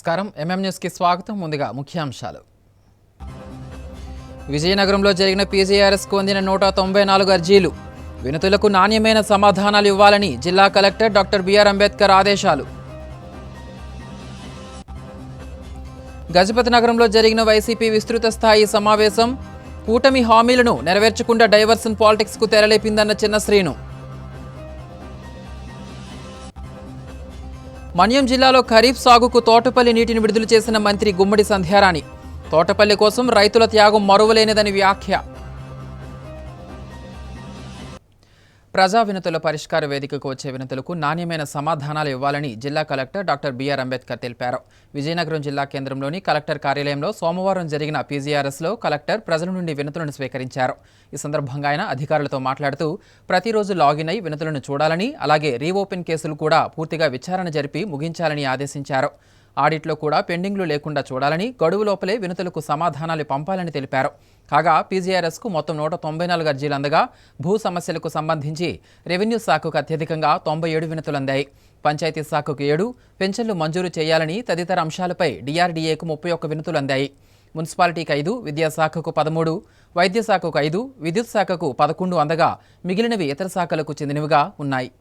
నమస్కారం. ఎంఎం న్యూస్కి స్వాగతం. ముందుగా ముఖ్యాంశాలు. విజయనగరంలో జరిగిన పీజీఆర్ఎస్కు అందిన 194 అర్జీలు. వినతులకు నాణ్యమైన సమాధానాలు ఇవ్వాలని జిల్లా కలెక్టర్ డాక్టర్ బిఆర్ అంబేద్కర్ ఆదేశాలు. గజపతి నగరంలో జరిగిన వైసీపీ విస్తృత స్థాయి సమావేశం. కూటమి హామీలను నెరవేర్చకుండా డైవర్షన్ పాలిటిక్స్కు తెరలేపిందన్న చిన్న శ్రీను. మన్యం జిల్లాలో ఖరీఫ్ సాగుకు తోటపల్లి నీటిని విడుదల చేసిన మంత్రి గుమ్మడి సంధ్యారాణి. తోటపల్లి కోసం రైతుల త్యాగం మరువలేనిదని వ్యాఖ్య. ప్రజా వినతుల పరిష్కార వేదికకు వచ్చే వినతులకు నాణ్యమైన సమాధానాలు ఇవ్వాలని జిల్లా కలెక్టర్ డాక్టర్ బిఆర్ అంబేద్కర్ తెలిపారు. విజయనగరం జిల్లా కేంద్రంలోని కలెక్టర్ కార్యాలయంలో సోమవారం జరిగిన పీజీఆర్ఎస్లో కలెక్టర్ ప్రజల నుండి వినతులను స్వీకరించారు. ఈ సందర్భంగా ఆయన అధికారులతో మాట్లాడుతూ ప్రతిరోజు లాగిన్ అయి వినతులను చూడాలని, అలాగే రీఓపెన్ కేసులు కూడా పూర్తిగా విచారణ జరిపి ముగించాలని ఆదేశించారు. ఆడిట్లో కూడా పెండింగ్లు లేకుండా చూడాలని, గడువు లోపలే వినతులకు సమాధానాలు పంపాలని తెలిపారు. కాగా పీజీఆర్ఎస్కు మొత్తం 194 అర్జీలు అందగా భూ సమస్యలకు సంబంధించి రెవెన్యూ శాఖకు అత్యధికంగా 97 వినతులు అందాయి. పంచాయతీ శాఖకు 7, పెన్షన్లు మంజూరు చేయాలని తదితర అంశాలపై డిఆర్డీఏకు 31 వినతులు అందాయి. మున్సిపాలిటీకి 5, విద్యాశాఖకు 13, వైద్య శాఖకు 5, విద్యుత్ శాఖకు 11 అందగా మిగిలినవి ఇతర శాఖలకు చెందినవిగా ఉన్నాయి.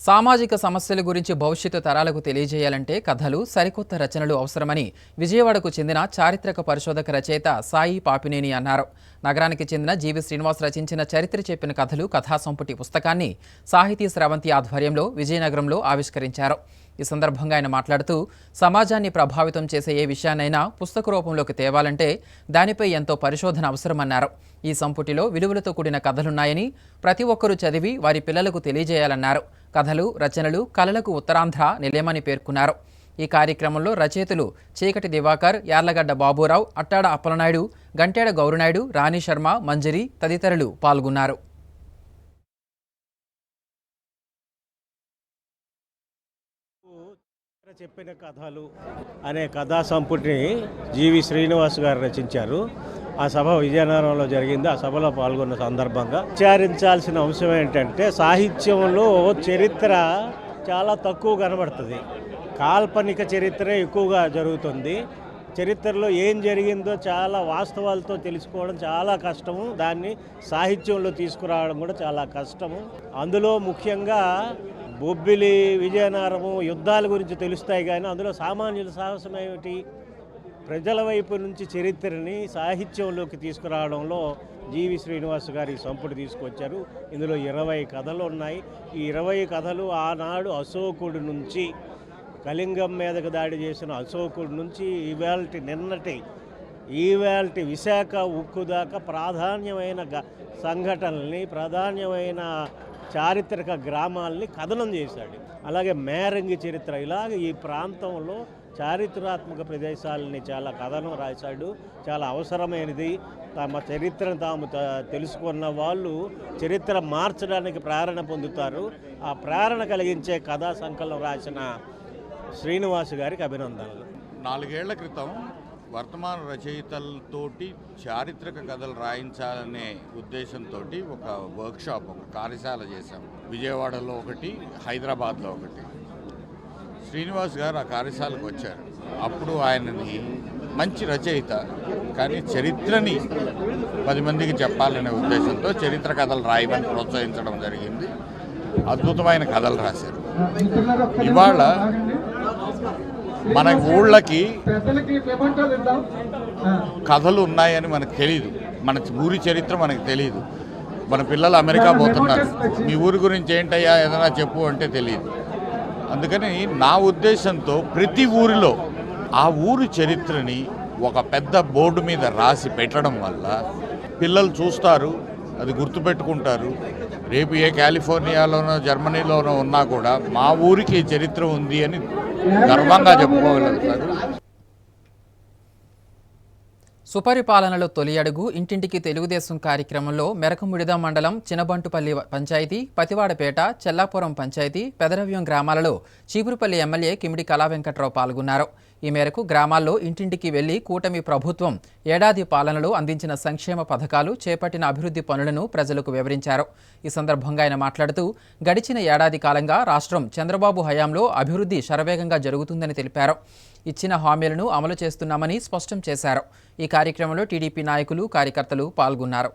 సామాజిక సమస్యల గురించి భవిష్యత్తు తరాలకు తెలియజేయాలంటే కథలు, సరికొత్త రచనలు అవసరమని విజయవాడకు చెందిన చారిత్రక పరిశోధక రచయిత సాయి పాపినేని అన్నారు. నగరానికి చెందిన జీవి శ్రీనివాస్ రచించిన చరిత్ర చెప్పిన కథలు కథా సంపుటి పుస్తకాన్ని సాహితీ స్రవంతి ఆధ్వర్యంలో విజయనగరంలో ఆవిష్కరించారు. ఈ సందర్భంగా ఆయన మాట్లాడుతూ సమాజాన్ని ప్రభావితం చేసే ఏ విషయాన్నైనా పుస్తక రూపంలోకి తేవాలంటే దానిపై ఎంతో పరిశోధన అవసరమన్నారు. ఈ సంపుటిలో విలువలతో కూడిన కథలున్నాయని ప్రతి ఒక్కరూ చదివి వారి పిల్లలకు తెలియజేయాలన్నారు. కథలు, రచనలు కళలకు ఉత్తరాంధ్ర నిలయమని పేర్కొన్నారు. ఈ కార్యక్రమంలో రచయితలు చీకటి దివాకర్, యార్లగడ్డ బాబురావు, అట్టాడ అప్పలనాయుడు, గంటేడ గౌరునాయుడు, రాణి శర్మ, మంజరి తదితరులు పాల్గొన్నారు. చెప్పిన కథలు అనే కథా సంపుటిని జీవి శ్రీనివాస్ గారు రచించారు. ఆ సభ విజయనగరంలో జరిగింది. ఆ సభలో పాల్గొన్న సందర్భంగా విచారించాల్సిన అంశం ఏంటంటే సాహిత్యంలో చరిత్ర చాలా తక్కువ కనబడుతుంది. కాల్పనిక చరిత్ర ఎక్కువగా జరుగుతుంది. చరిత్రలో ఏం జరిగిందో చాలా వాస్తవాలతో తెలుసుకోవడం చాలా కష్టము. దాన్ని సాహిత్యంలో తీసుకురావడం కూడా చాలా కష్టము. అందులో ముఖ్యంగా బొబ్బిలి, విజయనగరము యుద్ధాల గురించి తెలుస్తాయి, కానీ అందులో సామాన్యుల సాహసం ఏమిటి, ప్రజల వైపు నుంచి చరిత్రని సాహిత్యంలోకి తీసుకురావడంలో జీవి శ్రీనివాస్ గారి సంపుటి తీసుకొచ్చారు. ఇందులో 20 కథలు ఉన్నాయి. ఈ 20 కథలు ఆనాడు అశోకుడు నుంచి, కళింగం మీదకు దాడి చేసిన అశోకుడు నుంచి ఈవేల్టి విశాఖ ఉక్కు దాకా ప్రాధాన్యమైన సంఘటనల్ని, ప్రాధాన్యమైన చారిత్రక గ్రామాలని కథనం చేశాడు. అలాగే మేరంగి చరిత్ర, ఇలాగ ఈ ప్రాంతంలో చారిత్రాత్మక ప్రదేశాలని చాలా కథనం రాశాడు. చాలా అవసరమైనది. తమ చరిత్రను తాము తెలుసుకున్న వాళ్ళు చరిత్ర మార్చడానికి ప్రేరణ పొందుతారు. ఆ ప్రేరణ కలిగించే కథా సంకలనం రాసిన శ్రీనివాస్ గారికి అభినందనలు. 4 ఏళ్ల క్రితం వర్తమాన రచయితలతోటి చారిత్రక కథలు రాయించాలనే ఉద్దేశంతో ఒక వర్క్షాప్, ఒక కార్యశాల చేశాం. విజయవాడలో ఒకటి, హైదరాబాద్లో ఒకటి. శ్రీనివాస్ గారు ఆ కార్యశాలకు వచ్చారు. అప్పుడు ఆయనని మంచి రచయిత, కానీ చరిత్రని 10 మందికి చెప్పాలనే ఉద్దేశంతో చరిత్ర కథలు రాయమని ప్రోత్సహించడం జరిగింది. అద్భుతమైన కథలు రాశారు. ఇవాళ మన ఊళ్ళకి కథలు ఉన్నాయని మనకు తెలియదు. మన ఊరి చరిత్ర మనకు తెలియదు. మన పిల్లలు అమెరికా పోతున్నారు, మీ ఊరి గురించి ఏంటయ్యా ఏదైనా చెప్పు అంటే తెలియదు. అందుకని నా ఉద్దేశంతో ప్రతి ఊరిలో ఆ ఊరి చరిత్రని ఒక పెద్ద బోర్డు మీద రాసి పెట్టడం వల్ల పిల్లలు చూస్తారు, అది గుర్తుపెట్టుకుంటారు. రేపు ఏ కాలిఫోర్నియాలోనో జర్మనీలోనో ఉన్నా కూడా మా ఊరికి చరిత్ర ఉంది అని గర్వంగా చెప్పుకోగలుగుతారు. సుపరిపాలనలో తొలి అడుగు ఇంటింటికి తెలుగుదేశం కార్యక్రమంలో మెరకముడిద మండలం చినబంటుపల్లి పంచాయతీ, పతివాడపేట, చెల్లాపురం పంచాయతీ, పెదరవ్యం గ్రామాలలో చీపురుపల్లి ఎమ్మెల్యే కిమిడి కళా వెంకట్రావు పాల్గొన్నారు. ఈ మేరకు గ్రామాల్లో ఇంటింటికి వెళ్లి కూటమి ప్రభుత్వం ఏడాది పాలనలో అందించిన సంక్షేమ పథకాలు, చేపట్టిన అభివృద్ధి పనులను ప్రజలకు వివరించారు. ఈ సందర్భంగా ఆయన మాట్లాడుతూ గడిచిన ఏడాది కాలంగా రాష్ట్రం చంద్రబాబు హయాంలో అభివృద్ధి శరవేగంగా జరుగుతుందని తెలిపారు. ఇచ్చిన హామీలను అమలు చేస్తున్నామని స్పష్టం చేశారు. ఈ కార్యక్రమంలో టీడీపీ నాయకులు, కార్యకర్తలు పాల్గొన్నారు.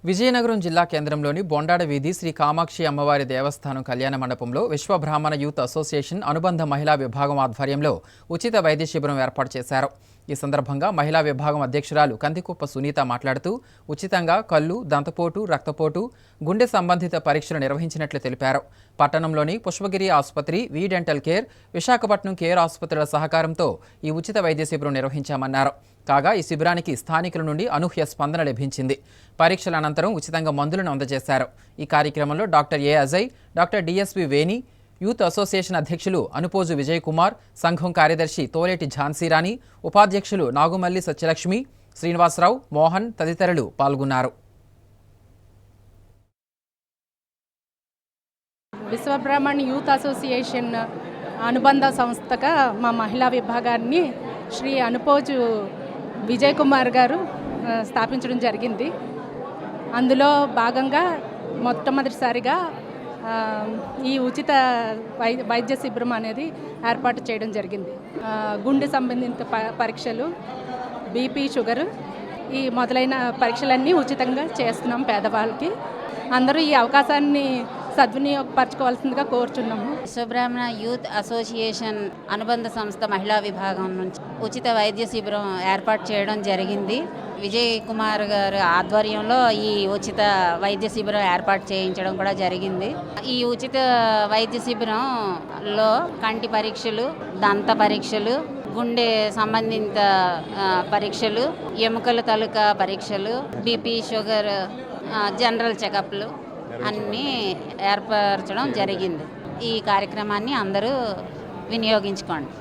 విజయనగరం జిల్లా కేంద్రంలోని బొండాడ వీధి శ్రీ కామాక్షి అమ్మవారి దేవస్థానం కళ్యాణ మండపంలో విశ్వబ్రాహ్మణ యూత్ అసోసియేషన్ అనుబంధ మహిళా విభాగం ఆధ్వర్యంలో ఉచిత వైద్య శిబిరం ఏర్పాటు చేశారు. ఈ సందర్భంగా మహిళా విభాగం అధ్యక్షురాలు కందికుప్ప సునీత మాట్లాడుతూ ఉచితంగా కళ్ళు, దంతపోటు, రక్తపోటు, గుండె సంబంధిత పరీక్షలు నిర్వహించినట్లు తెలిపారు. పట్టణంలోని పుష్పగిరి ఆసుపత్రి, వి డెంటల్ కేర్, విశాఖపట్నం కేర్ ఆసుపత్రుల సహకారంతో ఈ ఉచిత వైద్య శిబిరం నిర్వహించామన్నారు. కాగా ఈ శిబిరానికి స్థానికుల నుండి అనూహ్య స్పందన లభించింది. పరీక్షల అనంతరం ఉచితంగా మందులను అందజేశారు. ఈ కార్యక్రమంలో డాక్టర్ ఏ అజయ్, డాక్టర్ డిఎస్వి వేణి, యూత్ అసోసియేషన్ అధ్యక్షులు అనుపోజు విజయ్ కుమార్, సంఘం కార్యదర్శి తోలేటి ఝాన్సీరాణి, ఉపాధ్యక్షులు నాగుమల్లి సత్యలక్ష్మి, శ్రీనివాసరావు, మోహన్ తదితరులు పాల్గొన్నారు. విశ్వబ్రాహ్మణ్ యూత్ అసోసియేషన్ అనుబంధ సంస్థగా మా మహిళా విభాగాన్ని శ్రీ అనుపోజు విజయ్ కుమార్ గారు స్థాపించడం జరిగింది. అందులో భాగంగా మొట్టమొదటిసారిగా ఈ ఉచిత వైద్య శిబిరం అనేది ఏర్పాటు చేయడం జరిగింది. గుండె సంబంధిత పరీక్షలు, బీపీ, షుగరు, ఈ మొదలైన పరీక్షలన్నీ ఉచితంగా చేస్తున్నాం పేదవాళ్ళకి. అందరూ ఈ అవకాశాన్ని సద్వినియోగపరచుకోవాల్సిందిగా కోరుచున్నాము. విశ్వబ్రాహ్మణ యూత్ అసోసియేషన్ అనుబంధ సంస్థ మహిళా విభాగం నుంచి ఉచిత వైద్య శిబిరం ఏర్పాటు చేయడం జరిగింది. విజయ్ కుమార్ గారు ఆధ్వర్యంలో ఈ ఉచిత వైద్య శిబిరం ఏర్పాటు చేయించడం కూడా జరిగింది. ఈ ఉచిత వైద్య శిబిరంలో కంటి పరీక్షలు, దంత పరీక్షలు, గుండె సంబంధిత పరీక్షలు, ఎముకల తాలూకా పరీక్షలు, బీపీ, షుగర్, జనరల్ చెకప్లు అన్నీ ఏర్పరచడం జరిగింది. ఈ కార్యక్రమాన్ని అందరూ వినియోగించుకోండి.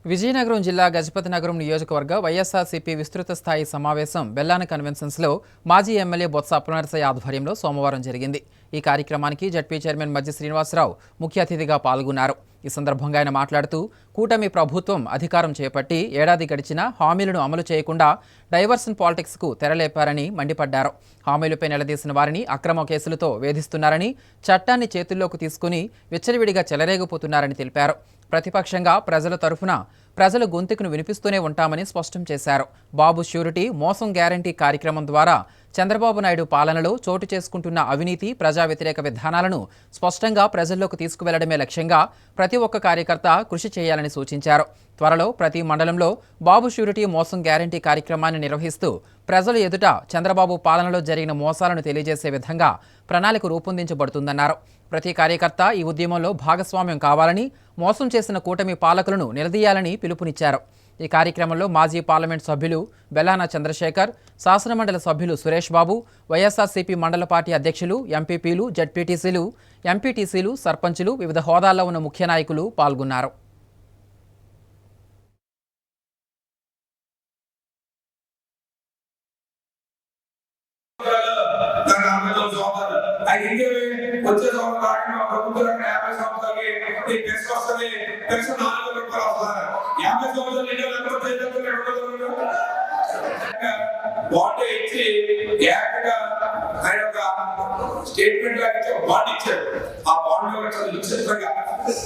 విజయనగరం జిల్లా గజపతినగరం నియోజకవర్గ వైఎస్ఆర్సీపీ విస్తృత స్థాయి సమావేశం బెల్లాన కన్వెన్షన్స్లో మాజీ ఎమ్మెల్యే బొత్స అప్పలనరసయ్య ఆధ్వర్యంలో సోమవారం జరిగింది. ఈ కార్యక్రమానికి జడ్పీ చైర్మన్ మజ్జి శ్రీనివాసరావు ముఖ్య అతిథిగా పాల్గొన్నారు. ఈ సందర్భంగా ఆయన మాట్లాడుతూ కూటమి ప్రభుత్వం అధికారం చేపట్టి ఏడాది గడిచినా హామీలను అమలు చేయకుండా డైవర్షన్ పాలిటిక్స్కు తెరలేపారని మండిపడ్డారు. హామీలపై నిలదీసిన వారిని అక్రమ కేసులతో వేధిస్తున్నారని, చట్టాన్ని చేతుల్లోకి తీసుకుని విచ్చలవిడిగా చెలరేగిపోతున్నారని తెలిపారు. ప్రతిపక్షంగా ప్రజల తరఫున ప్రజల గొంతుకును వినిపిస్తూనే ఉంటామని స్పష్టం చేశారు. బాబు ష్యూరిటీ, మోసం గ్యారంటీ కార్యక్రమం ద్వారా చంద్రబాబు నాయుడు పాలనలో చోటు చేసుకుంటున్న అవినీతి, ప్రజా వ్యతిరేక విధానాలను స్పష్టంగా ప్రజల్లోకి తీసుకువెళ్లడమే లక్ష్యంగా ప్రతి ఒక్క కార్యకర్త కృషి చేయాలని సూచించారు. త్వరలో ప్రతి మండలంలో బాబు ష్యూరిటీ, మోసం గ్యారంటీ కార్యక్రమాన్ని నిర్వహిస్తూ ప్రజల ఎదుట చంద్రబాబు పాలనలో జరిగిన మోసాలను తెలియజేసే విధంగా ప్రణాళిక రూపొందించబడుతుందన్నారు. ప్రతి కార్యకర్త ఈ ఉద్యమంలో భాగస్వామ్యం కావాలని, మోసం చేసిన కూటమి పాలకులను నిలదీయాలని పిలుపునిచ్చారు. ఈ కార్యక్రమంలో మాజీ పార్లమెంట్ సభ్యులు బెల్లాన చంద్రశేఖర్, శాసనమండలి సభ్యులు సురేష్ బాబు, వైఎస్ఆర్సీపీ మండల పార్టీ అధ్యక్షులు, ఎంపీపీలు, జడ్పీటీసీలు, ఎంపీటీసీలు, సర్పంచులు, వివిధ హోదాల్లో ఉన్న ముఖ్య నాయకులు పాల్గొన్నారు. వచ్చే సంవత్సరం ప్రభుత్వ 50 సంవత్సరాలకి పెన్షన్ వస్తుంది. పెన్షన్ 400 రూపాయలు వస్తుంది. 50 సంవత్సరాలు బాండ్ ఇచ్చి ఏకంగా ఆయన ఒక స్టేట్మెంట్ లాగా ఇచ్చి ఒక బాండ్ ఇచ్చారు. ఆ బాండ్ లో విస్తృతంగా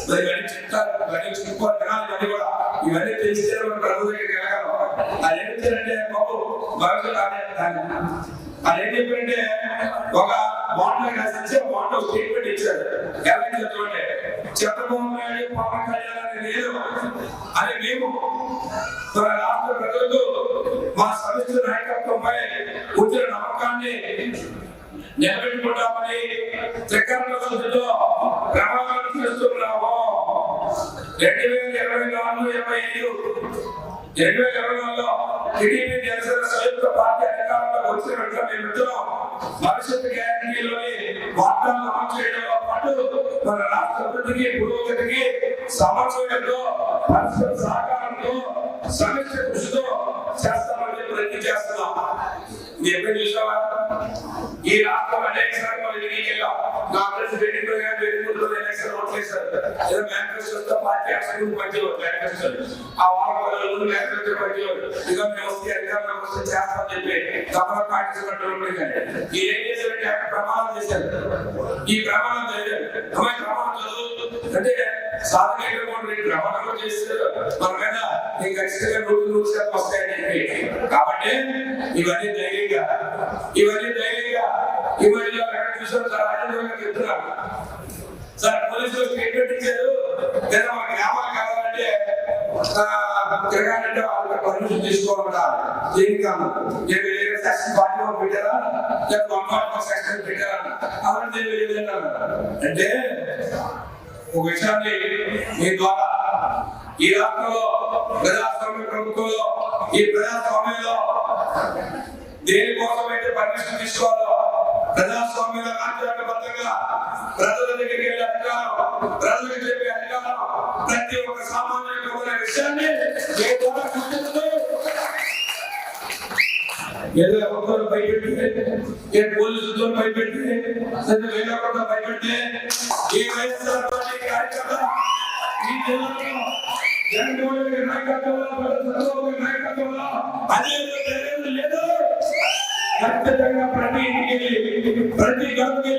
మరి ఇవన్నీ చెప్తారు, ఇవన్నీ చెప్పుకోవాలి జనాలు కూడా. ఇవన్నీ తెలిస్తే ప్రభు దగ్గరికి వెళ్ళగలం. అది ఏం చేయాలంటే బాబు భవిష్యత్తు అదేం చెప్పారంటే ఒక బాండ్ రాసి బాండ్ స్టేట్మెంట్ ఇచ్చారు. ఎలా చెప్తామంటే చంద్రబాబు నాయుడు, పవన్ కళ్యాణ్ అనేది లేదు అని మేము రాష్ట్ర ప్రజలకు మా సమిష్టి నాయకత్వంపై వచ్చిన నమ్మకాన్ని నిలబెట్టుకుంటామని చక్కెర శుద్ధితో ప్రమాణాలు చేస్తున్నాము. 2024-25 టీడీపీ జనసేన సంయుక్త పార్టీ అధికారంలోకి వచ్చిన వెంటనే మేమిద్దరం భవిష్యత్తు గ్యారంటీలోని వాగ్దానాలు అమలు చేయడంతో పాటు మన రాష్ట్ర అభివృద్ధికి పురోగతికి సమన్వయంతో పరస్పర సహకారంతో సమిష్టి కృషితో చేస్తామని ప్రయత్నం చేస్తున్నాం. ఇది ఎప్పుడు చూసావా? ఈ రాష్ట్రం అనేక సార్లు మనం ఎన్నికల్లో కాంగ్రెస్ ఎలక్షన్ ఓట్లేశారు. ఏదో మేనిఫెస్టోతో పార్టీ అసలు పనిచేయదు. మేనిఫెస్టో ఆ వారం మేనిఫెస్టో పనిచేయదు. ఇక మేము వస్తే అధికారంలోకి వస్తే చేస్తామని చెప్పి తప్పక పాటించబడ్డారు. ఈ ఏం చేశారంటే అక్కడ ప్రమాణం చేశారు. ఈ ప్రమాణం జరిగారు. ప్రమాణం చదువు అంటే సాధన ప్రమాణంలో చేస్తారు మన మీద నీకు ఖచ్చితంగా 100% వస్తాయని చెప్పి. కాబట్టి ఇవన్నీ ధైర్యంగా ఇవన్నీ చూసారు సార్. రాజేంద్ర చెప్తున్నారు సార్, పోలీసులు స్టేట్మెంట్ ఇచ్చారు లేదా మన గ్రామాలు కావాలంటే తిరగాలంటే వాళ్ళకి పర్మిషన్ తీసుకోవాలన్నారు. దీనికి సెక్షన్ 41 పెట్టారా లేదా 141 సెక్షన్ పెట్టారా అవన్నీ అంటే ఒక విషయాన్ని మీ ద్వారా ఈ రాష్ట్రంలో ప్రజాస్వామ్య ప్రభుత్వంలో ఈ ప్రజాస్వామ్యంలో దేనికోసమైతే పర్మిషన్ తీసుకోవాలో ప్రజాస్వామ్యంలో రాజ్యాంగబద్ధంగా ప్రజల దగ్గరికి వెళ్ళే అధికారం, ప్రజలకు చెప్పే అధికారం ప్రతి ఒక్క సామాన్యులకు ఉన్న విషయాన్ని ఏ ద్వారా గుర్తిస్తూ ఏదో ఒక్కరు భయపెట్టి ఏ పోలీసులతో భయపెట్టి వేరొకరితో భయపెట్టి ఈ వైఎస్ఆర్ పార్టీ కార్యకర్త ఈ జిల్లాలో జగన్మోహన్ రెడ్డి నాయకత్వంలో అదే లేదు. ఖచ్చితంగా ప్రతి ఇంటికి ప్రతి గడపకి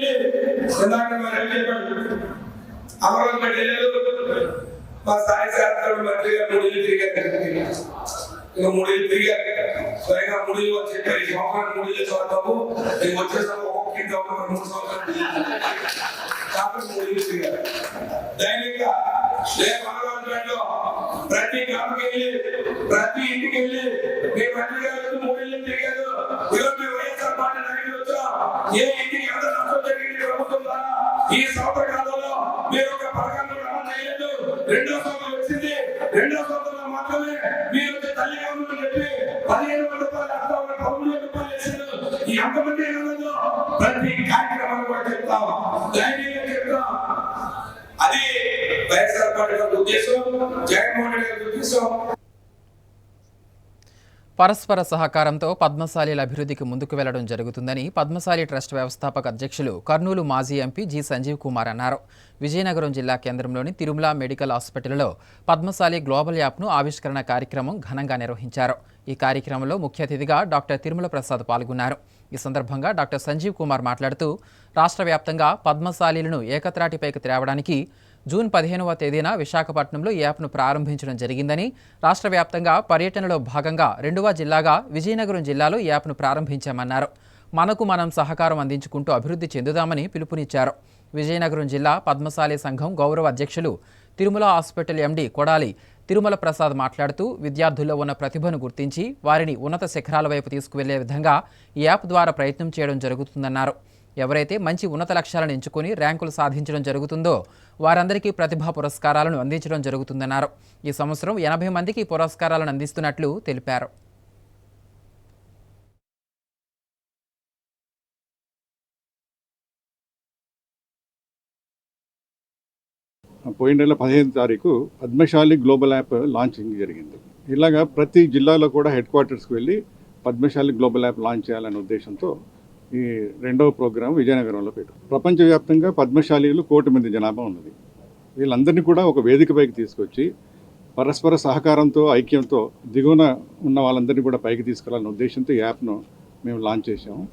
ఇందాక అమరావతి వెళ్ళారు. మా స్థానిక శాస్త్రం మంత్రి గారు 3 ఇళ్ళు తిరిగారు. ఇంకా 3 ఇళ్ళు తిరిగారు. స్వయంగా 3 ఇళ్ళు వచ్చి చెప్పారు, ఈ సంవత్సరానికి 3 ఇళ్ళు చదువుతాము, నేను వచ్చేసాము ఒక్కొక్క 3 సంవత్సరాలు కాబట్టి 3 ఇళ్ళు తిరిగారు. దైనికంగా అమరావతిలో ప్రతి గ్రామకి వెళ్ళి ప్రతి ఇంటికి వెళ్ళి మీ మంత్రి గారు 3 ఇళ్ళు తిరిగారు. ఈరోజు వైఎస్ఆర్ పార్టీ నాయకులు వచ్చా ఏ ఇంటికి ఎంత నష్టం జరిగింది ప్రభుత్వం ద్వారా ఈ సంవత్సర కాలంలో మీరు ఒక పథకాన్ని అమలు చేయలేదు. 2వ సంవత్సరం వచ్చింది. 2వ సంవత్సరంలో మాత్రమే మీరు తల్లిగా ఉందని చెప్పి 15,000 రూపాయలు వేస్తాం, 13,000 రూపాయలు వేసారు. ఈ అంతమంది ప్రతి కార్యక్రమాలు కూడా చెప్తాం, ధైర్యంగా చెప్తాం. అది వైఎస్ఆర్ పార్టీ ఉద్దేశం, జగన్మోహన్ రెడ్డి గారి ఉద్దేశం. పరస్పర సహకారంతో పద్మశాలీల అభివృద్ధికి ముందుకు వెళ్లడం జరుగుతుందని పద్మశాలి ట్రస్ట్ వ్యవస్థాపక అధ్యక్షులు కర్నూలు మాజీ ఎంపీ జి సంజీవ్ కుమార్ అన్నారు. విజయనగరం జిల్లా కేంద్రంలోని తిరుమల మెడికల్ హాస్పిటల్లో పద్మశాలి గ్లోబల్ యాప్ను ఆవిష్కరణ కార్యక్రమం ఘనంగా నిర్వహించారు. ఈ కార్యక్రమంలో ముఖ్య అతిథిగా డాక్టర్ తిరుమల ప్రసాద్ పాల్గొన్నారు. ఈ సందర్భంగా డాక్టర్ సంజీవ్ కుమార్ మాట్లాడుతూ రాష్ట్ర వ్యాప్తంగా పద్మశాలీలను ఏకత్రాటిపైకి తేవడానికి జూన్ 15వ తేదీన విశాఖపట్నంలో ఈ యాప్ను ప్రారంభించడం జరిగిందని, రాష్ట్ర వ్యాప్తంగా పర్యటనలో భాగంగా 2వ జిల్లాగా విజయనగరం జిల్లాలో ఈ యాప్ను ప్రారంభించామన్నారు. మనకు మనం సహకారం అందించుకుంటూ అభివృద్ధి చెందుదామని పిలుపునిచ్చారు. విజయనగరం జిల్లా పద్మశాలి సంఘం గౌరవ అధ్యక్షులు తిరుమల హాస్పిటల్ ఎండీ కొడాలి తిరుమల ప్రసాద్ మాట్లాడుతూ విద్యార్థుల్లో ఉన్న ప్రతిభను గుర్తించి వారిని ఉన్నత శిఖరాల వైపు తీసుకువెళ్లే విధంగా ఈ యాప్ ద్వారా ప్రయత్నం చేయడం జరుగుతుందన్నారు. ఎవరైతే మంచి ఉన్నత లక్ష్యాలను ఎంచుకొని ర్యాంకులు సాధించడం జరుగుతుందో వారందరికీ ప్రతిభా పురస్కారాలను అందించడం జరుగుతుందన్నారు. ఈ సంవత్సరం 80 మందికి పురస్కారాలను అందిస్తున్నట్లు తెలిపారు. పోయిన నెల 15వ తారీఖు పద్మశాలి గ్లోబల్ యాప్ లాంచింగ్ జరిగింది. ఇలాగా ప్రతి జిల్లాలో కూడా హెడ్ క్వార్టర్స్కి వెళ్ళి పద్మశాలి గ్లోబల్ యాప్ లాంచ్ చేయాలనే ఉద్దేశంతో ఈ 2వ ప్రోగ్రాం విజయనగరంలో పెట్టారు. ప్రపంచవ్యాప్తంగా పద్మశాలీలు 1 కోటి మంది జనాభా ఉన్నది. వీళ్ళందరినీ కూడా ఒక వేదికపైకి తీసుకొచ్చి పరస్పర సహకారంతో ఐక్యంతో దిగువన ఉన్న వాళ్ళందరినీ కూడా పైకి తీసుకురావాలనే ఉద్దేశంతో ఈ యాప్ను మేము లాంచ్ చేసాము.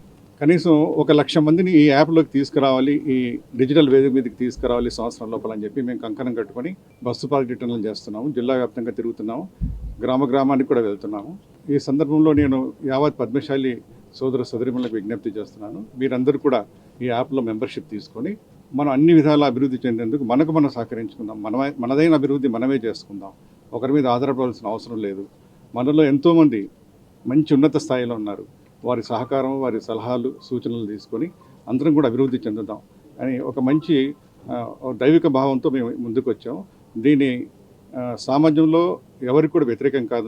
కనీసం 1,00,000 మందిని ఈ యాప్లోకి తీసుకురావాలి, ఈ డిజిటల్ వేదిక మీదకి తీసుకురావాలి సంవత్సరం లోపల అని చెప్పి మేము కంకణం కట్టుకొని బస్సు పర్యటనలు చేస్తున్నాము. జిల్లా వ్యాప్తంగా తిరుగుతున్నాము, గ్రామానికి కూడా వెళ్తున్నాము. ఈ సందర్భంలో నేను యావత్ పద్మశాలి సోదర సోదరిమణులకు విజ్ఞప్తి చేస్తున్నాను, మీరందరూ కూడా ఈ యాప్లో మెంబర్షిప్ తీసుకొని మనం అన్ని విధాలా అభివృద్ధి చెందేందుకు మనం సహకరించుకుందాం. మనదైన అభివృద్ధి మనమే చేసుకుందాం. ఒకరి మీద ఆధారపడాల్సిన అవసరం లేదు. మనలో ఎంతోమంది మంచి ఉన్నత స్థాయిలో ఉన్నారు. వారి సహకారం, వారి సలహాలు, సూచనలు తీసుకొని అందరం కూడా అభివృద్ధి చెందుదాం అని ఒక మంచి దైవిక భావంతో మేము ముందుకు వచ్చాము. దీని సామాన్యంలో ఎవరికి కూడా వ్యతిరేకం కాదు.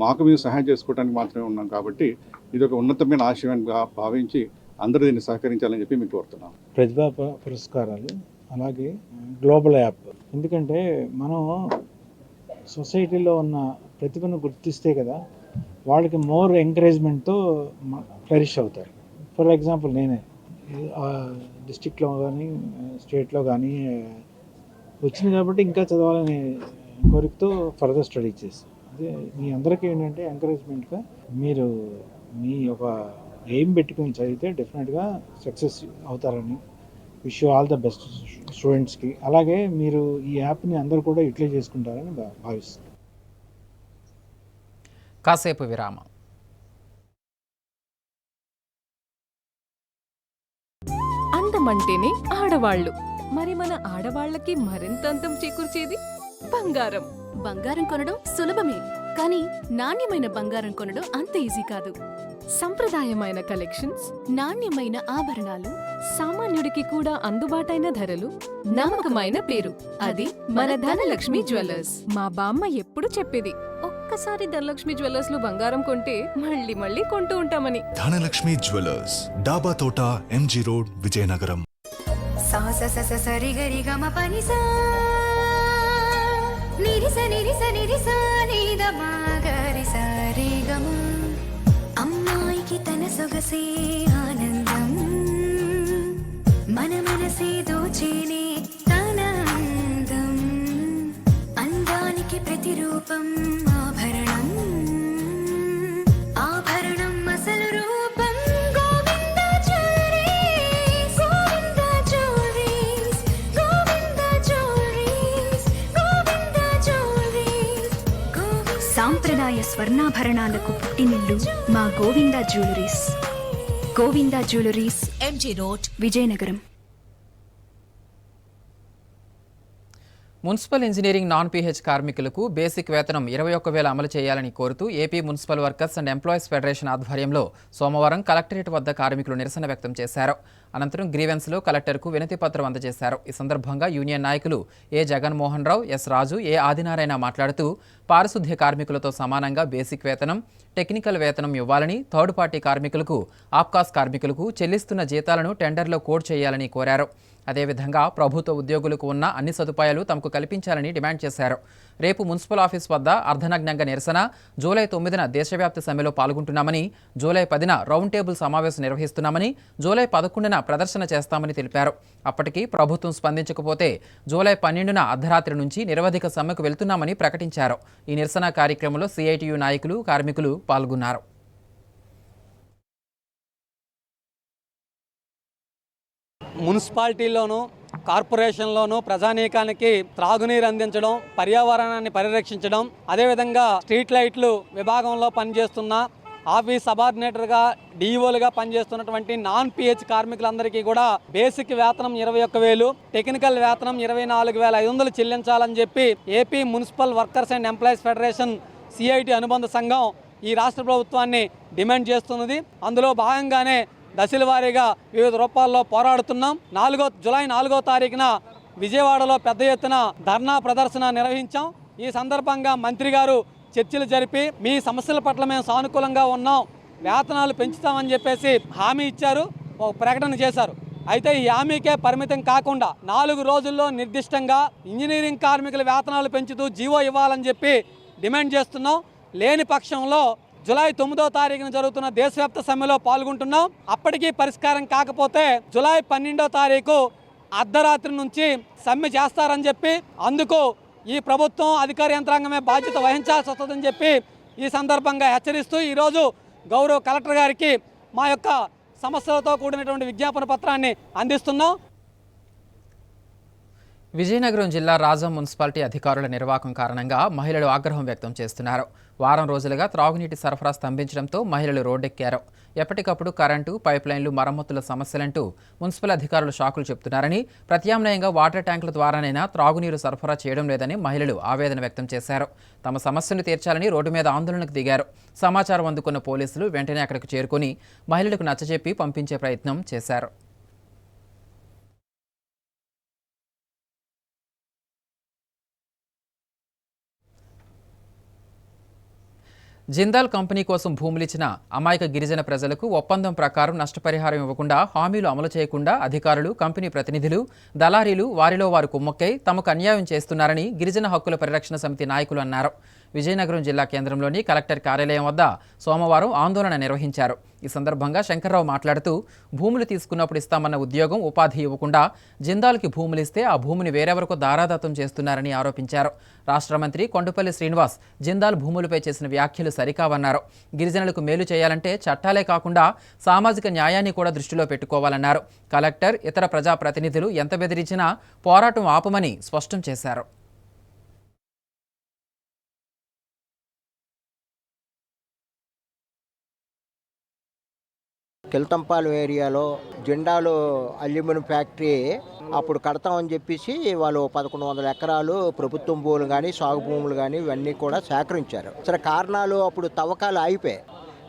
మాకు మేము సహాయం చేసుకోవడానికి మాత్రమే ఉన్నాం. కాబట్టి ఇది ఒక ఉన్నతమైన ఆశయంగా భావించి అందరూ దీన్ని సహకరించాలని చెప్పి మీకు కోరుతున్నాం. ప్రతిభా పురస్కారాలు, అలాగే గ్లోబల్ యాప్. ఎందుకంటే మనం సొసైటీలో ఉన్న ప్రతిభను గుర్తిస్తే కదా వాళ్ళకి మోర్ ఎంకరేజ్మెంట్తో ఫ్లరిష్ అవుతారు. ఫర్ ఎగ్జాంపుల్ నేనే డిస్టిక్లో కానీ స్టేట్లో కానీ వచ్చింది కాబట్టి ఇంకా చదవాలనే కోరికతో ఫర్దర్ స్టడీ చేస్తాను. అదే మీ అందరికీ ఏంటంటే ఎంకరేజ్మెంట్గా మీరు మీ ఒక ఎయిమ్ పెట్టుకుని చదివితే డెఫినెట్గా సక్సెస్ అవుతారని wish you all the best స్టూడెంట్స్కి. అలాగే మీరు ఈ యాప్ని అందరూ కూడా యూటిలైజ్ చేసుకుంటారని భావిస్తున్నాను. కాసేపు విరామం. అందమంటేనే ఆడవాళ్ళు. మరి మన ఆడవాళ్ళకి మరింత అందం చేకూర్చేది బంగారం. బంగారం కొనడం సులభమే, కానీ నాణ్యమైన బంగారం కొనడం అంత ఈజీ కాదు. సంప్రదాయమైన కలెక్షన్స్, నాణ్యమైన ఆభరణాలు, సామాన్యుడికి కూడా అందుబాటైన ధరలు, నమ్మకమైన పేరు, అది మన ధనలక్ష్మి జ్యువెలర్స్. మా బామ్మ ఎప్పుడు చెప్పేది, ఒక్కసారి ధనలక్ష్మి జ్యువెలర్స్ లో బంగారం కొంటే మళ్ళీ మళ్ళీ కొంటూ ఉంటామని. ధనలక్ష్మి జ్యువెలర్స్, డాబా తోట, ఎంజీ రోడ్, విజయనగరం. అమ్మాయికి తన సొగసే ఆనందం, మన మనసే దోచేనే తన అందం. అందానికి ప్రతిరూపం ఆభరణం, ఆభరణం అసలు రూపం. Govinda jewelleries, Govinda jewelleries, Govinda jewelleries, Govinda jewelleries. సాంప్రదాయ స్వర్ణాభరణాలకు పుట్టినిల్లు మా Govinda jewelleries. Govinda jewelleries, MG road, Vizianagaram. Municipal engineering non pH కార్మికులకు బేసిక్ వేతనం 21,000 అమలు చేయాలని కోరుతూ AP municipal workers and employees federation ఆధ్వర్యంలో సోమవారం కలెక్టరేట్ వద్ద కార్మికులు నిరసన వ్యక్తం చేశారు. అనంతరం గ్రీవెన్స్లో కలెక్టర్కు వినతి పత్రం అందజేశారు. ఈ సందర్భంగా యూనియన్ నాయకులు ఏ జగన్మోహన్ రావు, ఎస్ రాజు, ఏ ఆదినారాయణ మాట్లాడుతూ పారిశుద్ధ్య కార్మికులతో సమానంగా బేసిక్ వేతనం, టెక్నికల్ వేతనం ఇవ్వాలని, థర్డ్ పార్టీ కార్మికులకు, ఆప్కాస్ కార్మికులకు చెల్లిస్తున్న జీతాలను టెండర్లో కోడ్ చేయాలని కోరారు. అదేవిధంగా ప్రభుత్వ ఉద్యోగులకు ఉన్న అన్ని సదుపాయాలు తమకు కల్పించాలని డిమాండ్ చేశారు. రేపు మున్సిపల్ ఆఫీస్ వద్ద అర్ధనగ్నంగా నిరసన, జూలై 9న దేశవ్యాప్త సమ్మెలో పాల్గొంటున్నామని, జూలై 10న రౌండ్ టేబుల్ సమావేశం నిర్వహిస్తున్నామని, జూలై 11న ప్రదర్శన చేస్తామని తెలిపారు. అప్పటికి ప్రభుత్వం స్పందించకపోతే జూలై 12న అర్ధరాత్రి నుంచి నిరవధిక సమ్మెకు వెళ్తున్నామని ప్రకటించారు. ఈ నిరసన కార్యక్రమంలో సిఐటియు నాయకులు, కార్మికులు పాల్గొన్నారు. మున్సిపాలిటీల్లోనూ కార్పొరేషన్లోనూ ప్రజానీకానికి త్రాగునీరు అందించడం, పర్యావరణాన్ని పరిరక్షించడం, అదేవిధంగా స్ట్రీట్ లైట్లు విభాగంలో పనిచేస్తున్న, ఆఫీస్ సబార్డినేటర్గా, డిఈఓలుగా పనిచేస్తున్నటువంటి నాన్ పిహెచ్ కార్మికులందరికీ కూడా బేసిక్ వేతనం 21,000, టెక్నికల్ వేతనం 24,500 చెల్లించాలని చెప్పి AP municipal workers and employees federation CIT అనుబంధ సంఘం ఈ రాష్ట్ర ప్రభుత్వాన్ని డిమాండ్ చేస్తున్నది. అందులో భాగంగానే దశల వారీగా వివిధ రూపాల్లో పోరాడుతున్నాం. జూలై 4వ తారీఖున విజయవాడలో పెద్ద ఎత్తున ధర్నా ప్రదర్శన నిర్వహించాం. ఈ సందర్భంగా మంత్రి గారు చర్చలు జరిపి మీ సమస్యల పట్ల మేము సానుకూలంగా ఉన్నాం, వేతనాలు పెంచుతామని చెప్పేసి హామీ ఇచ్చారు, ఒక ప్రకటన చేశారు. అయితే ఈ హామీకే పరిమితం కాకుండా 4 రోజుల్లో నిర్దిష్టంగా ఇంజనీరింగ్ కార్మికుల వేతనాలు పెంచుతూ జీవో ఇవ్వాలని చెప్పి డిమాండ్ చేస్తున్నాం. లేని పక్షంలో జూలై 9వ తారీఖున జరుగుతున్న దేశవ్యాప్త సమ్మెలో పాల్గొంటున్నాం. అప్పటికీ పరిష్కారం కాకపోతే జూలై 12వ తారీఖు అర్ధరాత్రి నుంచి సమ్మె చేస్తారని చెప్పి, అందుకు ఈ ప్రభుత్వం అధికార యంత్రాంగమే బాధ్యత వహించాల్సి వస్తుందని చెప్పి ఈ సందర్భంగా హెచ్చరిస్తూ ఈరోజు గౌరవ కలెక్టర్ గారికి మా యొక్క సమస్యలతో కూడినటువంటి విజ్ఞాపన పత్రాన్ని అందిస్తున్నాం. విజయనగరం జిల్లా రాజం మున్సిపాలిటీ అధికారుల నిర్వాకం కారణంగా మహిళలు ఆగ్రహం వ్యక్తం చేస్తున్నారు. వారం రోజులుగా త్రాగునీటి సరఫరా స్తంభించడంతో మహిళలు రోడ్డెక్కారు. ఎప్పటికప్పుడు కరెంటు, పైప్లైన్లు, మరమ్మతుల సమస్యలంటూ మున్సిపల్ అధికారులు షాకులు చెబుతున్నారని, ప్రత్యామ్నాయంగా వాటర్ ట్యాంకుల ద్వారానైనా త్రాగునీరు సరఫరా చేయడం లేదని మహిళలు ఆవేదన వ్యక్తం చేశారు. తమ సమస్యను తీర్చాలని రోడ్డు మీద ఆందోళనకు దిగారు. సమాచారం అందుకున్న పోలీసులు వెంటనే అక్కడికి చేరుకుని మహిళలకు నచ్చజెప్పి పంపించే ప్రయత్నం చేశారు. జిందాల్ కంపెనీ కోసం భూములిచ్చిన అమాయక గిరిజన ప్రజలకు ఒప్పందం ప్రకారం నష్టపరిహారం ఇవ్వకుండా, హామీలు అమలు చేయకుండా అధికారులు, కంపెనీ ప్రతినిధులు, దళారీలు వారిలో వారు కుమ్మక్కై తమకు అన్యాయం చేస్తున్నారని గిరిజన హక్కుల పరిరక్షణ సమితి నాయకులు అన్నారు. విజయనగరం జిల్లా కేంద్రంలోని కలెక్టర్ కార్యాలయం వద్ద సోమవారం ఆందోళన నిర్వహించారు. ఈ సందర్భంగా శంకర్రావు మాట్లాడుతూ, భూములు తీసుకున్నప్పుడు ఇస్తామన్న ఉద్యోగం, ఉపాధి ఇవ్వకుండా జిందాల్కి భూములిస్తే ఆ భూమిని వేరెవరకు దారాదత్తం చేస్తున్నారని ఆరోపించారు. రాష్ట్ర మంత్రి కొండపల్లి శ్రీనివాస్ జిందాల్ భూములపై చేసిన వ్యాఖ్యలు సరికావన్నారు. గిరిజనులకు మేలు చేయాలంటే చట్టాలే కాకుండా సామాజిక న్యాయాన్ని కూడా దృష్టిలో పెట్టుకోవాలన్నారు. కలెక్టర్, ఇతర ప్రజాప్రతినిధులు ఎంత బెదిరించినా పోరాటం ఆపమని స్పష్టం చేశారు. కిల్తంపాలెం ఏరియాలో జిందాల్ అల్యూమినియం ఫ్యాక్టరీ అప్పుడు కడతామని చెప్పేసి వాళ్ళు 1100 ఎకరాలు ప్రభుత్వం భూములు కానీ, సాగు భూములు కానీ ఇవన్నీ కూడా సేకరించారు. సరే, కారణాలు అప్పుడు తవ్వకాలు ఆగిపోయాయి.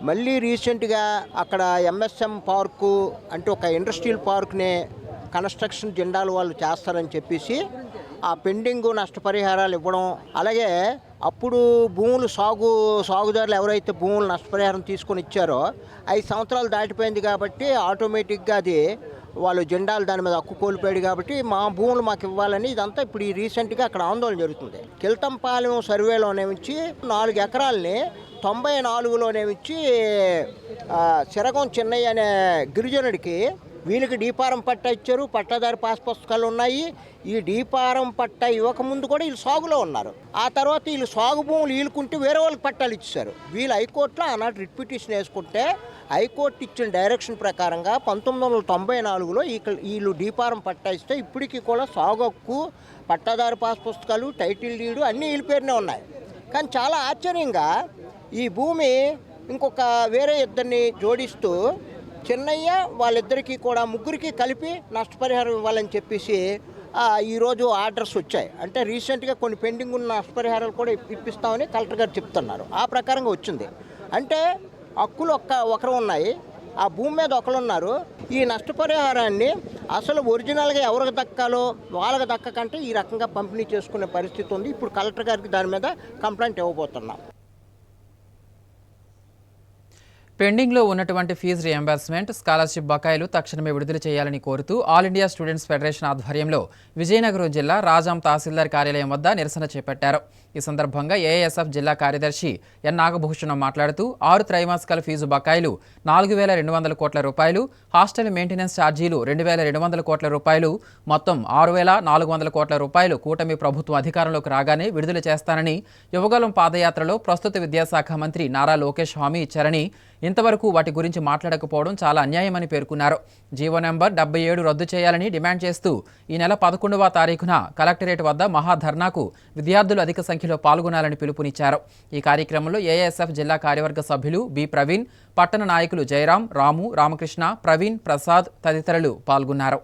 మళ్ళీ రీసెంట్గా అక్కడ ఎంఎస్ఎం పార్కు అంటే ఒక ఇండస్ట్రియల్ పార్క్ని కన్స్ట్రక్షన్ జిందాల్ వాళ్ళు చేస్తారని చెప్పేసి ఆ పెండింగ్ నష్టపరిహారాలు ఇవ్వడం, అలాగే అప్పుడు భూములు సాగుదారులు ఎవరైతే భూములు నష్టపరిహారం తీసుకొని ఇచ్చారో 5 సంవత్సరాలు దాటిపోయింది కాబట్టి ఆటోమేటిక్గా అది వాళ్ళు జిందాల్ దాని మీద హక్కు కోల్పోయాడు కాబట్టి మా భూములు మాకు ఇవ్వాలని ఇదంతా ఇప్పుడు ఈ రీసెంట్గా అక్కడ ఆందోళన జరుగుతుంది. కిల్తంపాలెం సర్వేలోనేమించి 4 ఎకరాలని 94లోనేమించి సిరగం చిన్నయ్య అనే గిరిజనుడికి వీళ్ళకి డీపారం పట్టా ఇచ్చారు. పట్టాదారు పాస్ పుస్తకాలు ఉన్నాయి. ఈ డీపారం పట్టా ఇవ్వకముందు కూడా వీళ్ళు సాగులో ఉన్నారు. ఆ తర్వాత వీళ్ళు సాగు భూములు వీళ్ళకుంటే వేరే వాళ్ళకి పట్టాలు ఇచ్చారు. వీళ్ళు హైకోర్టులో ఆనాటి రిట్ పిటిషన్ వేసుకుంటే హైకోర్టు ఇచ్చిన డైరెక్షన్ ప్రకారంగా 1994లో వీళ్ళు డీపారం పట్టా ఇస్తే ఇప్పటికీ కూడా సాగు హక్కు, పట్టాదారు పాస్ పుస్తకాలు, టైటిల్ డీడు అన్నీ వీళ్ళ పేరునే ఉన్నాయి. కానీ చాలా ఆశ్చర్యంగా ఈ భూమి ఇంకొక వేరే ఇద్దరిని జోడిస్తూ చిన్నయ్య వాళ్ళిద్దరికీ కూడా ముగ్గురికి కలిపి నష్టపరిహారం ఇవ్వాలని చెప్పేసి ఈరోజు ఆర్డర్స్ వచ్చాయి. అంటే రీసెంట్గా కొన్ని పెండింగ్ ఉన్న నష్టపరిహారాలు కూడా ఇప్పిస్తామని కలెక్టర్ గారు చెప్తున్నారు. ఆ ప్రకారంగా వచ్చింది. అంటే హక్కులు ఒకరు ఉన్నాయి, ఆ భూమి మీద ఒకరు ఉన్నారు. ఈ నష్టపరిహారాన్ని అసలు ఒరిజినల్గా ఎవరికి దక్కాలో వాళ్ళకి దక్కకంటే ఈ రకంగా పంపిణీ చేసుకునే పరిస్థితి ఉంది. ఇప్పుడు కలెక్టర్ గారికి దాని మీద కంప్లైంట్ ఇవ్వబోతున్నాం. పెండింగ్లో ఉన్నటువంటి ఫీజు రియంబర్స్మెంట్, స్కాలర్షిప్ బకాయిలు తక్షణమే విడుదల చేయాలని కోరుతూ ఆల్ ఇండియా స్టూడెంట్స్ ఫెడరేషన్ ఆధ్వర్యంలో విజయనగరం జిల్లా రాజాం తహసీల్దార్ కార్యాలయం వద్ద నిరసన చేపట్టారు. ఈ సందర్భంగా ఏఐఎస్ఎఫ్ జిల్లా కార్యదర్శి ఎన్ నాగభూషణం మాట్లాడుతూ 6 త్రైమాసికాల ఫీజు బకాయిలు 4,200 కోట్ల రూపాయలు, హాస్టల్ మెయింటెనెన్స్ ఛార్జీలు 2,200 కోట్ల రూపాయలు, మొత్తం 6,400 కోట్ల రూపాయలు కూటమి ప్రభుత్వం అధికారంలోకి రాగానే విడుదల చేస్తానని యువగలం పాదయాత్రలో ప్రస్తుత విద్యాశాఖ మంత్రి నారా లోకేష్ హామీ ఇచ్చారని, ఇంతవరకు వాటి గురించి మాట్లాడకపోవడం చాలా అన్యాయమని పేర్కొన్నారు. జీవో నెంబర్ 77 రద్దు చేయాలని డిమాండ్ చేస్తూ ఈ నెల 11వ తారీఖున కలెక్టరేట్ వద్ద మహాధర్నాకు విద్యార్థులు అధిక సంఖ్యలో పాల్గొనాలని పిలుపునిచ్చారు. ఈ కార్యక్రమంలో ఏఐఎస్ఎఫ్ జిల్లా కార్యవర్గ సభ్యులు బి ప్రవీణ్, పట్టణ నాయకులు జయరాం, రాము, రామకృష్ణ, ప్రవీణ్, ప్రసాద్ తదితరులు పాల్గొన్నారు.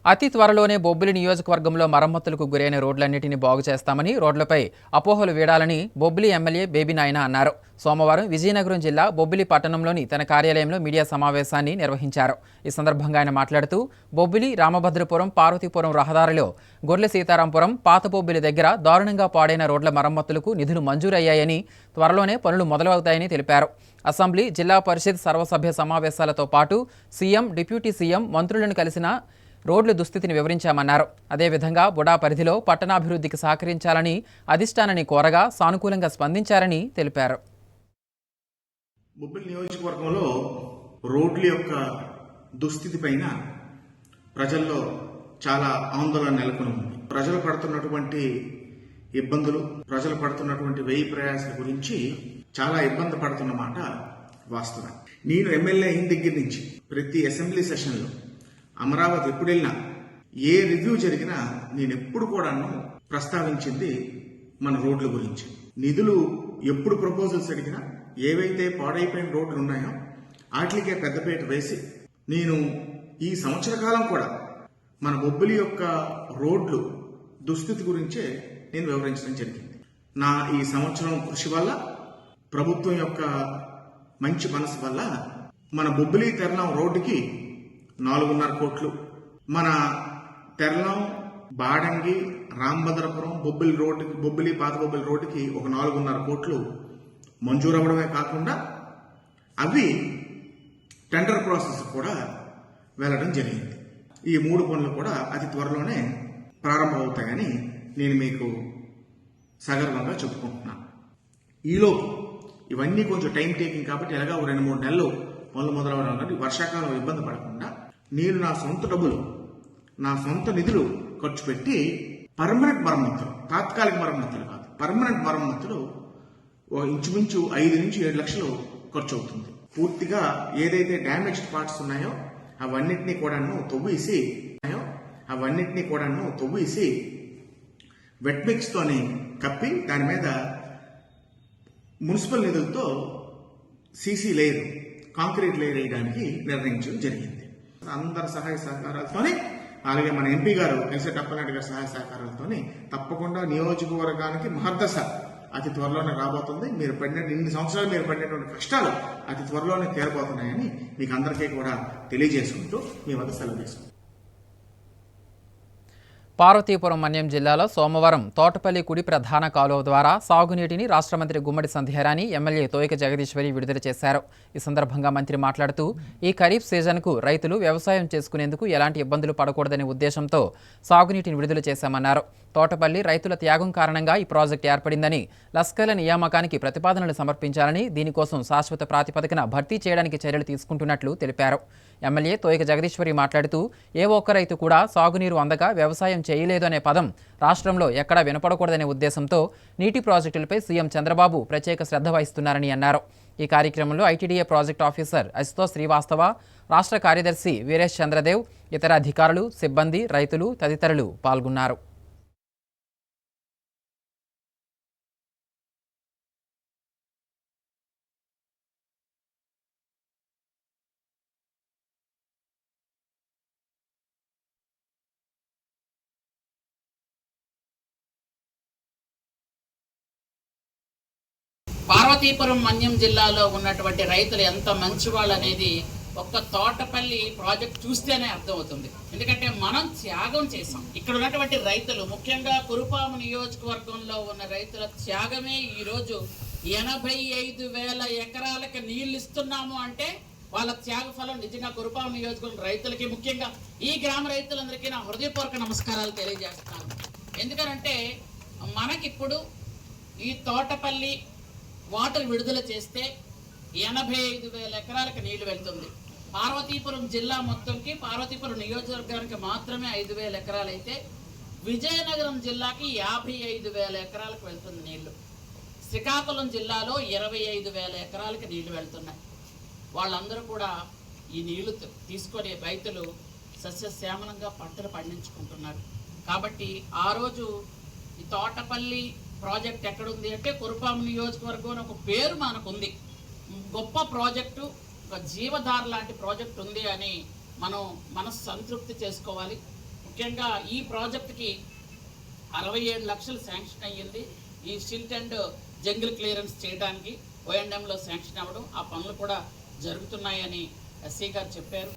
అతి త్వరలోనే బొబ్బిలి నియోజకవర్గంలో మరమ్మతులకు గురైన రోడ్లన్నింటినీ బాగు చేస్తామని, రోడ్లపై అపోహలు వీడాలని బొబ్బిలి ఎమ్మెల్యే బేబీ నాయన అన్నారు. సోమవారం విజయనగరం జిల్లా బొబ్బిలి పట్టణంలోని తన కార్యాలయంలో మీడియా సమావేశాన్ని నిర్వహించారు. ఈ సందర్భంగా ఆయన మాట్లాడుతూ, బొబ్బిలి, రామభద్రపురం, పార్వతీపురం రహదారిలో గొర్లె సీతారాంపురం, పాత బొబ్బిలి దగ్గర దారుణంగా పాడైన రోడ్ల మరమ్మతులకు నిధులు మంజూరయ్యాయని, త్వరలోనే పనులు మొదలవుతాయని తెలిపారు. అసెంబ్లీ, జిల్లా పరిషత్ సర్వసభ్య సమావేశాలతో పాటు సీఎం, డిప్యూటీ సీఎం, మంత్రులను కలిసిన రోడ్ల దుస్థితిని వివరించామన్నారు. అదేవిధంగా బుడా పరిధిలో పట్టణాభివృద్ధికి సహకరించాలని అధిష్టానాన్ని కోరగా సానుకూలంగా స్పందించారని తెలిపారు. బొబ్బిలి నియోజకవర్గంలో రోడ్ల యొక్క దుస్థితి పైన ప్రజల్లో చాలా ఆందోళన నెలకొని ఉంది. ప్రజలు పడుతున్నటువంటి ఇబ్బందులు, ప్రజలు పడుతున్నటువంటి వ్యయ ప్రయాసాల గురించి చాలా ఇబ్బంది పడుతున్నమాట వాస్తవం. నేను ఎమ్మెల్యే అయిన దగ్గర నుంచి ప్రతి అసెంబ్లీ సెషన్లో అమరావతి ఎప్పుడు వెళ్ళినా ఏ రివ్యూ జరిగినా నేను ఎప్పుడు కూడాను ప్రస్తావించింది మన రోడ్ల గురించి. నిధులు ఎప్పుడు ప్రపోజల్స్ అడిగినా ఏవైతే పాడైపోయిన రోడ్లు ఉన్నాయో వాటికే పెద్దపీట వేసి నేను ఈ సంవత్సర కాలం కూడా మన బొబ్బిలి యొక్క రోడ్లు దుస్థితి గురించే నేను వివరించడం జరిగింది. నా ఈ సంవత్సరం కృషి వల్ల, ప్రభుత్వం యొక్క మంచి మనసు వల్ల మన బొబ్బిలి తెరలం రోడ్డుకి 4.5 కోట్లు, మన తెరలం బాడంగి రాంభద్రపురం బొబ్బిలి పాత బొబ్బిలి రోడ్డుకి ఒక 4.5 కోట్లు మంజూరు అవ్వడమే కాకుండా అవి టెండర్ ప్రాసెస్ కూడా వెళ్ళడం జరిగింది. ఈ 3 పనులు కూడా అతి త్వరలోనే ప్రారంభమవుతాయని నేను మీకు సగర్వంగా చెప్పుకుంటున్నాను. ఈలోపు ఇవన్నీ కొంచెం టైం టేకింగ్ కాబట్టి ఎలాగా 2-3 నెలలు పనులు మొదలవడం కానీ వర్షాకాలం ఇబ్బంది పడకుండా నేను నా సొంత డబ్బులు, నా సొంత నిధులు ఖర్చు పెట్టి పర్మనెంట్ మరమ్మతులు, తాత్కాలిక మరమ్మతులు కాదు, పర్మనెంట్ మరమ్మతులు ఇంచుమించు 5 నుంచి 7 లక్షలు ఖర్చు అవుతుంది. పూర్తిగా ఏదైతే డ్యామేజ్డ్ పార్ట్స్ ఉన్నాయో అవన్నిటినీ కూడాను తవ్వేసి వెట్ మిక్స్ తోని కప్పి దాని మీద మున్సిపల్ నిధులతో సీసీ లేయర్, కాంక్రీట్ లేయర్ వేయడానికి నిర్ణయించడం జరిగింది. అందరి సహాయ సహకారాలతోనే, అలాగే మన ఎంపీ గారు ఎల్సెట్ అప్పలనాయుడు గారి సహాయ సహకారాలతోనే తప్పకుండా నియోజకవర్గానికి మహర్దశ అతి త్వరలోనే రాబోతుంది. ఇన్ని సంవత్సరాలు మీరు పడినటువంటి కష్టాలు అతి త్వరలోనే తీరబోతున్నాయని మీకు అందరికీ కూడా తెలియజేసుకుంటూ మీ వద్ద సెలవు తీసుకుంటాం. పార్వతీపురం మన్యం జిల్లాలో సోమవారం తోటపల్లి కుడి ప్రధాన కాలువ ద్వారా సాగునీటిని రాష్ట్ర మంత్రి గుమ్మడి సంధ్యారాణి, ఎమ్మెల్యే తోయిక జగదీశ్వరి విడుదల చేశారు. ఈ సందర్భంగా మంత్రి మాట్లాడుతూ ఈ ఖరీఫ్ సీజన్కు రైతులు వ్యవసాయం చేసుకునేందుకు ఎలాంటి ఇబ్బందులు పడకూడదనే ఉద్దేశంతో సాగునీటిని విడుదల చేశామన్నారు. తోటపల్లి రైతుల త్యాగం కారణంగా ఈ ప్రాజెక్టు ఏర్పడిందని, లస్కర్ల నియామకానికి ప్రతిపాదనలు సమర్పించాలని, దీనికోసం శాశ్వత ప్రాతిపదికన భర్తీ చేయడానికి చర్యలు తీసుకుంటున్నట్లు తెలిపారు. ఎమ్మెల్యే తోయిక జగదీశ్వరి మాట్లాడుతూ ఏ ఒక్క రైతు కూడా సాగునీరు అందక వ్యవసాయం చేయలేదు అనే పదం రాష్ట్రంలో ఎక్కడా వినపడకూడదనే ఉద్దేశంతో నీటి ప్రాజెక్టులపై సీఎం చంద్రబాబు ప్రత్యేక శ్రద్ధ వహిస్తున్నారని అన్నారు. ఈ కార్యక్రమంలో ITDA project officer Ashutosh Srivastava, రాష్ట్ర కార్యదర్శి వీరేష్ చంద్రదేవ్, ఇతర అధికారులు, సిబ్బంది, రైతులు తదితరులు పాల్గొన్నారు. పార్వతీపురం మన్యం జిల్లాలో ఉన్నటువంటి రైతులు ఎంత మంచివాళ్ళు అనేది ఒక్క తోటపల్లి ప్రాజెక్ట్ చూస్తేనే అర్థమవుతుంది. ఎందుకంటే మనం త్యాగం చేసాం. ఇక్కడ ఉన్నటువంటి రైతులు, ముఖ్యంగా కురుపాము నియోజకవర్గంలో ఉన్న రైతుల త్యాగమే ఈరోజు 85,000 ఎకరాలకు నీళ్లు ఇస్తున్నాము అంటే వాళ్ళ త్యాగ ఫలం నిజంగా కురుపాము నియోజకవర్గం రైతులకి, ముఖ్యంగా ఈ గ్రామ రైతులందరికీ నా హృదయపూర్వక నమస్కారాలు తెలియజేస్తున్నాను. ఎందుకంటే మనకిప్పుడు ఈ తోటపల్లి వాటర్ విడుదల చేస్తే 85,000 ఎకరాలకు నీళ్లు వెళ్తుంది. పార్వతీపురం జిల్లా మొత్తంకి, పార్వతీపురం నియోజకవర్గానికి మాత్రమే 5,000 ఎకరాలు అయితే విజయనగరం జిల్లాకి 55,000 ఎకరాలకు వెళ్తుంది నీళ్లు. శ్రీకాకుళం జిల్లాలో 25,000 ఎకరాలకు నీళ్లు వెళ్తున్నాయి. వాళ్ళందరూ కూడా ఈ నీళ్లు తీసుకునే రైతులు సస్యశ్యామలంగా పంటలు పండించుకుంటున్నారు. కాబట్టి ఆ రోజు ఈ తోటపల్లి ప్రాజెక్ట్ ఎక్కడుంది అంటే కురుపాము నియోజకవర్గం అని ఒక పేరు మనకుంది. గొప్ప ప్రాజెక్టు, ఒక జీవధార లాంటి ప్రాజెక్ట్ ఉంది అని మనం మనసు సంతృప్తి చేసుకోవాలి. ముఖ్యంగా ఈ ప్రాజెక్టుకి 67 లక్షలు శాంక్షన్ అయ్యింది. ఈ సిల్ట్ అండ్ జంగిల్ క్లియరెన్స్ చేయడానికి ఓఎండ్ఎంలో శాంక్షన్ అవ్వడం, ఆ పనులు కూడా జరుగుతున్నాయని ఎస్సీ గారు చెప్పారు.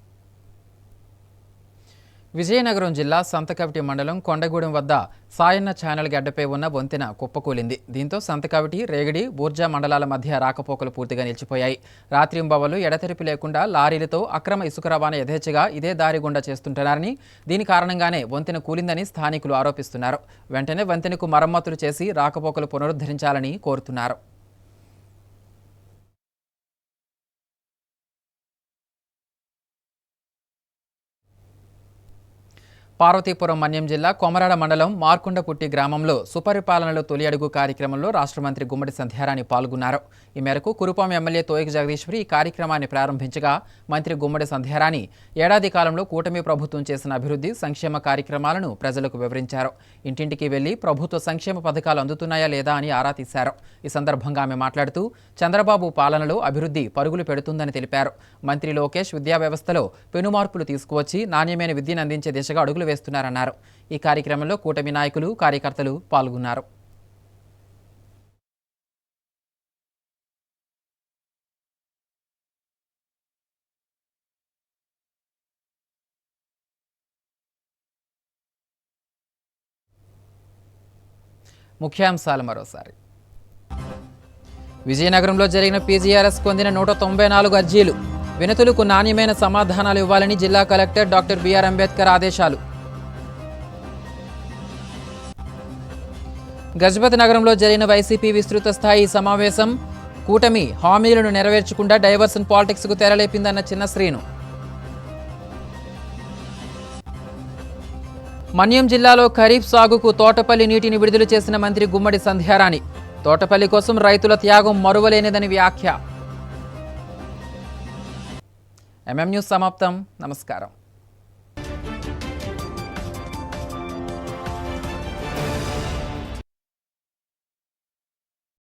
విజయనగరం జిల్లా సంతకవిటి మండలం కొండగూడెం వద్ద సాయన్న ఛానల్ గడ్డపై ఉన్న వంతెన కుప్పకూలింది. దీంతో సంతకవిటి, రేగడి, బూర్జా మండలాల మధ్య రాకపోకలు పూర్తిగా నిలిచిపోయాయి. రాత్రింబవళ్లు ఎడతెరిపి లేకుండా లారీలతో అక్రమ ఇసుక రవాణా యథేచ్ఛగా ఇదే దారి గుండా చేస్తుంటారని, దీని కారణంగానే వంతెన కూలిందని స్థానికులు ఆరోపిస్తున్నారు. వెంటనే వంతెనకు మరమ్మతులు చేసి రాకపోకలు పునరుద్ధరించాలని కోరుతున్నారు. పార్వతీపురం మన్యం జిల్లా కొమరాడ మండలం మార్కుండపుట్టి గ్రామంలో సుపరిపాలనలో తొలి అడుగు కార్యక్రమంలో రాష్ట్ర మంత్రి గుమ్మడి సంధ్యారాణి పాల్గొన్నారు. ఈ మేరకు కురుపాం ఎమ్మెల్యే తోయక జగదీశ్వరి ఈ కార్యక్రమాన్ని ప్రారంభించగా మంత్రి గుమ్మడి సంధ్యారాణి ఏడాది కాలంలో కూటమి ప్రభుత్వం చేసిన అభివృద్ధి సంక్షేమ కార్యక్రమాలను ప్రజలకు వివరించారు. ఇంటింటికి వెళ్లి ప్రభుత్వ సంక్షేమ పథకాలు అందుతున్నాయా లేదా అని ఆరా తీశారు. ఈ సందర్భంగా ఆమె మాట్లాడుతూ చంద్రబాబు పాలనలో అభివృద్ధి పరుగులు పెడుతుందని తెలిపారు. మంత్రి లోకేష్ విద్యా వ్యవస్థలో పెనుమార్పులు తీసుకువచ్చి నాణ్యమైన విద్యను అందించే దిశగా అడుగులు వేస్తున్నారన్నారు. ఈ కార్యక్రమంలో కూటమి నాయకులు కార్యకర్తలు పాల్గొన్నారు. ముఖ్యాంశాలు మరోసారి. విజయనగరంలో జరిగిన పీజీఆర్ఎస్ పొందిన 194 అర్జీలు. వినతులకు నాణ్యమైన సమాధానాలు ఇవ్వాలని జిల్లా కలెక్టర్ డాక్టర్ బిఆర్ అంబేద్కర్ ఆదేశాలు. గజపతి నగరంలో జరిగిన వైసీపీ విస్తృత స్థాయి సమావేశం. కూటమి హామీలను నెరవేర్చకుండా డైవర్షన్ పాలిటిక్స్కు తెరలేపిందన్న చిన్న శ్రీను. మన్యం జిల్లాలో ఖరీఫ్ సాగుకు తోటపల్లి నీటిని విడుదల చేసిన మంత్రి గుమ్మడి సంధ్యారాణి. తోటపల్లి కోసం రైతుల త్యాగం మరువలేనిదని వ్యాఖ్య. ఎంఎం న్యూస్ సమాప్తం. నమస్కారం.